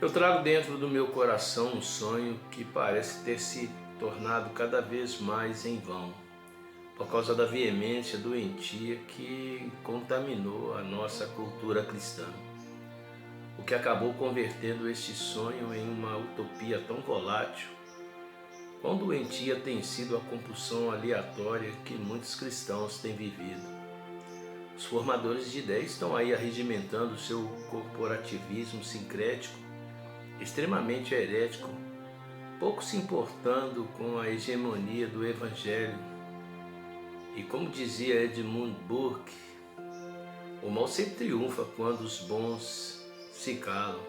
Eu trago dentro do meu coração um sonho que parece ter se tornado cada vez mais em vão, por causa da veemência doentia que contaminou a nossa cultura cristã, o que acabou convertendo este sonho em uma utopia tão volátil. Quão doentia tem sido a compulsão aleatória que muitos cristãos têm vivido. Os formadores de ideias estão aí arregimentando seu corporativismo sincrético, extremamente herético, pouco se importando com a hegemonia do Evangelho. E como dizia Edmund Burke, o mal sempre triunfa quando os bons se calam.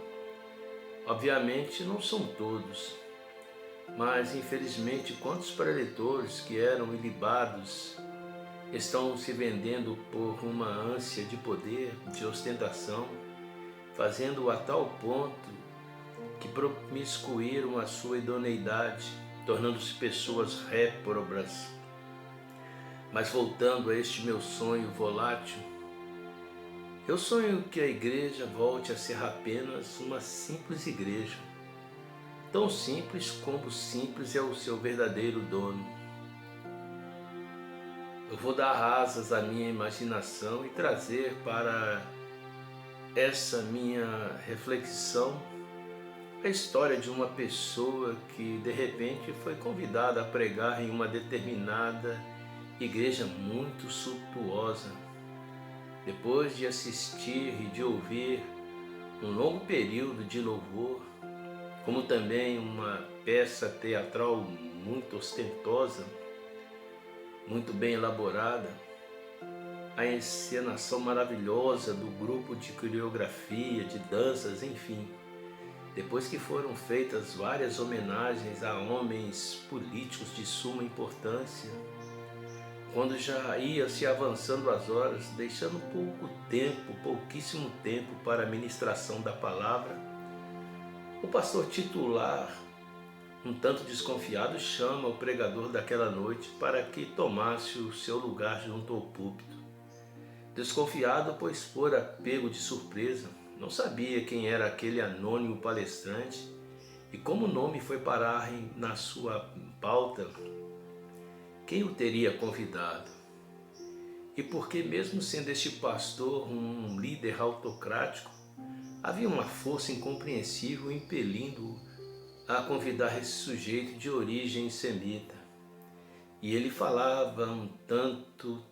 Obviamente não são todos, mas infelizmente quantos preletores que eram ilibados estão se vendendo por uma ânsia de poder, de ostentação, fazendo-o a tal ponto que promiscuíram a sua idoneidade, tornando-se pessoas réprobas. Mas voltando a este meu sonho volátil, eu sonho que a igreja volte a ser apenas uma simples igreja, tão simples como simples é o seu verdadeiro dono. Eu vou dar asas à minha imaginação e trazer para essa minha reflexão a história de uma pessoa que de repente foi convidada a pregar em uma determinada igreja muito suntuosa. Depois de assistir e de ouvir um longo período de louvor, como também uma peça teatral muito ostentosa, muito bem elaborada, a encenação maravilhosa do grupo de coreografia, de danças, enfim. Depois que foram feitas várias homenagens a homens políticos de suma importância, quando já ia se avançando as horas, deixando pouquíssimo tempo para a ministração da palavra, o pastor titular, um tanto desconfiado, chama o pregador daquela noite para que tomasse o seu lugar junto ao púlpito. Desconfiado, pois fora pego de surpresa, não sabia quem era aquele anônimo palestrante e como o nome foi parar na sua pauta, quem o teria convidado. E porque mesmo sendo este pastor um líder autocrático, havia uma força incompreensível impelindo-o a convidar esse sujeito de origem semita. E ele falava um tanto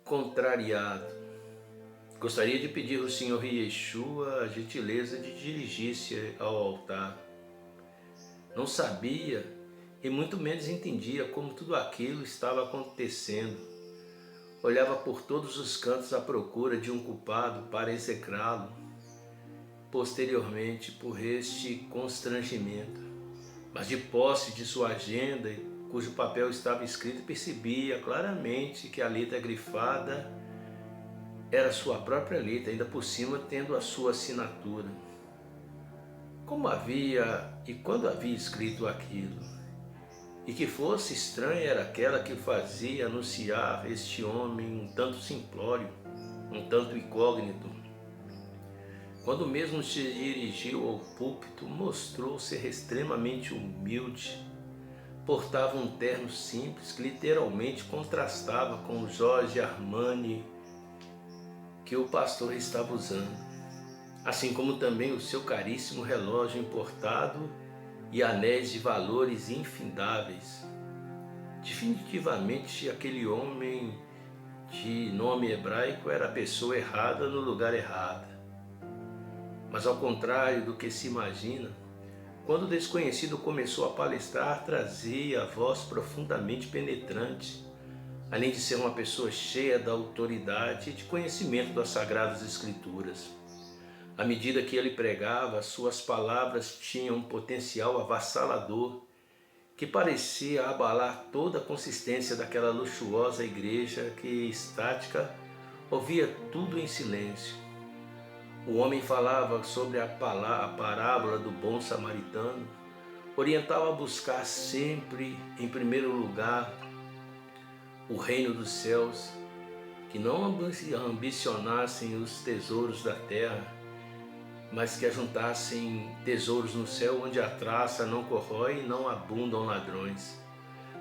contrariado. Gostaria de pedir ao Senhor Yeshua a gentileza de dirigir-se ao altar. Não sabia e muito menos entendia como tudo aquilo estava acontecendo. Olhava por todos os cantos à procura de um culpado para execrá-lo. Posteriormente, por este constrangimento, mas de posse de sua agenda, cujo papel estava escrito, percebia claramente que a letra grifada era sua própria letra, ainda por cima tendo a sua assinatura. Como havia e quando havia escrito aquilo? E que fosse estranha era aquela que fazia anunciar este homem um tanto simplório, um tanto incógnito. Quando mesmo se dirigiu ao púlpito, mostrou ser extremamente humilde. Portava um terno simples que literalmente contrastava com o Jorge Armani que o pastor estava usando, assim como também o seu caríssimo relógio importado e anéis de valores infindáveis. Definitivamente aquele homem de nome hebraico era a pessoa errada no lugar errado. Mas ao contrário do que se imagina, quando o desconhecido começou a palestrar, trazia a voz profundamente penetrante, além de ser uma pessoa cheia da autoridade e de conhecimento das Sagradas Escrituras. À medida que ele pregava, suas palavras tinham um potencial avassalador que parecia abalar toda a consistência daquela luxuosa igreja que, estática, ouvia tudo em silêncio. O homem falava sobre a parábola do bom samaritano, orientava a buscar sempre, em primeiro lugar, o reino dos céus, que não ambicionassem os tesouros da terra, mas que ajuntassem tesouros no céu, onde a traça não corrói e não abundam ladrões.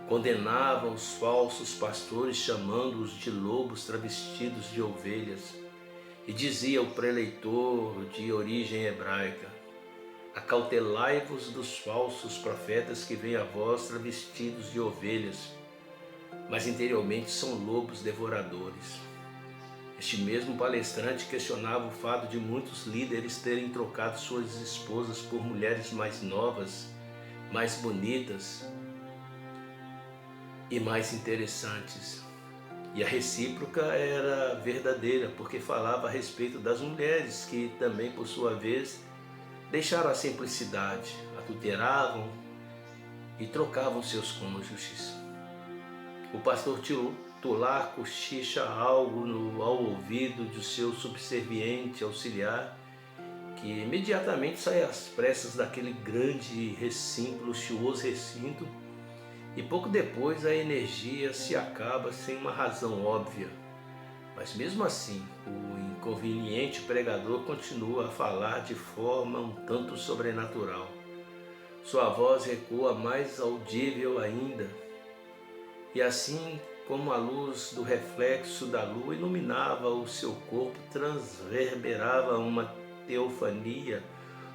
Condenavam os falsos pastores, chamando-os de lobos travestidos de ovelhas. E dizia o preleitor de origem hebraica: acautelai-vos dos falsos profetas que vêm a vós travestidos de ovelhas, mas interiormente são lobos devoradores. Este mesmo palestrante questionava o fato de muitos líderes terem trocado suas esposas por mulheres mais novas, mais bonitas e mais interessantes. E a recíproca era verdadeira, porque falava a respeito das mulheres que também, por sua vez, deixaram a simplicidade, adulteravam e trocavam seus cônjuges. O pastor titular cochicha algo ao ouvido do seu subserviente auxiliar, que imediatamente sai às pressas daquele grande recinto, luxuoso recinto, e pouco depois a energia se acaba sem uma razão óbvia. Mas mesmo assim, o inconveniente pregador continua a falar de forma um tanto sobrenatural. Sua voz ecoa mais audível ainda, e assim como a luz do reflexo da lua iluminava o seu corpo, transverberava uma teofania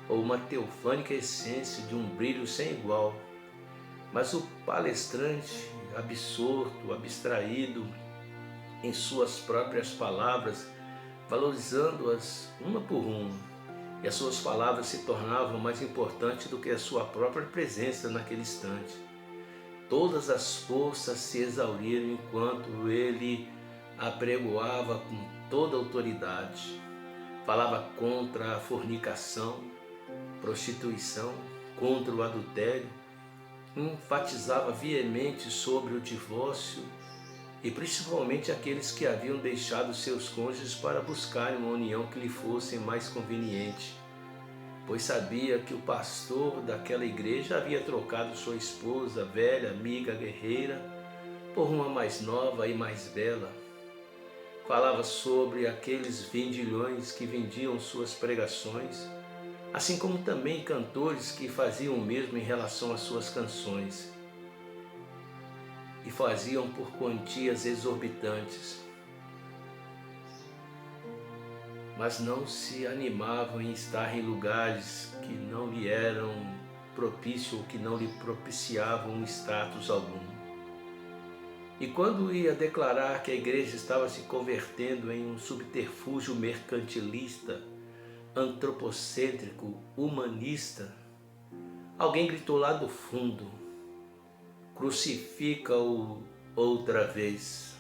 ou uma teofânica essência de um brilho sem igual. Mas o palestrante, absorto, abstraído em suas próprias palavras, valorizando-as uma por uma, e as suas palavras se tornavam mais importantes do que a sua própria presença naquele instante. Todas as forças se exauriram enquanto ele apregoava com toda autoridade. Falava contra a fornicação, prostituição, contra o adultério, enfatizava veemente sobre o divórcio e principalmente aqueles que haviam deixado seus cônjuges para buscarem uma união que lhe fosse mais conveniente, pois sabia que o pastor daquela igreja havia trocado sua esposa, velha, amiga, guerreira, por uma mais nova e mais bela. Falava sobre aqueles vendilhões que vendiam suas pregações, assim como também cantores que faziam o mesmo em relação às suas canções, e faziam por quantias exorbitantes, mas não se animavam em estar em lugares que não lhe eram propícios ou que não lhe propiciavam status algum. E quando ia declarar que a igreja estava se convertendo em um subterfúgio mercantilista, antropocêntrico, humanista, alguém gritou lá do fundo: crucifica-o outra vez.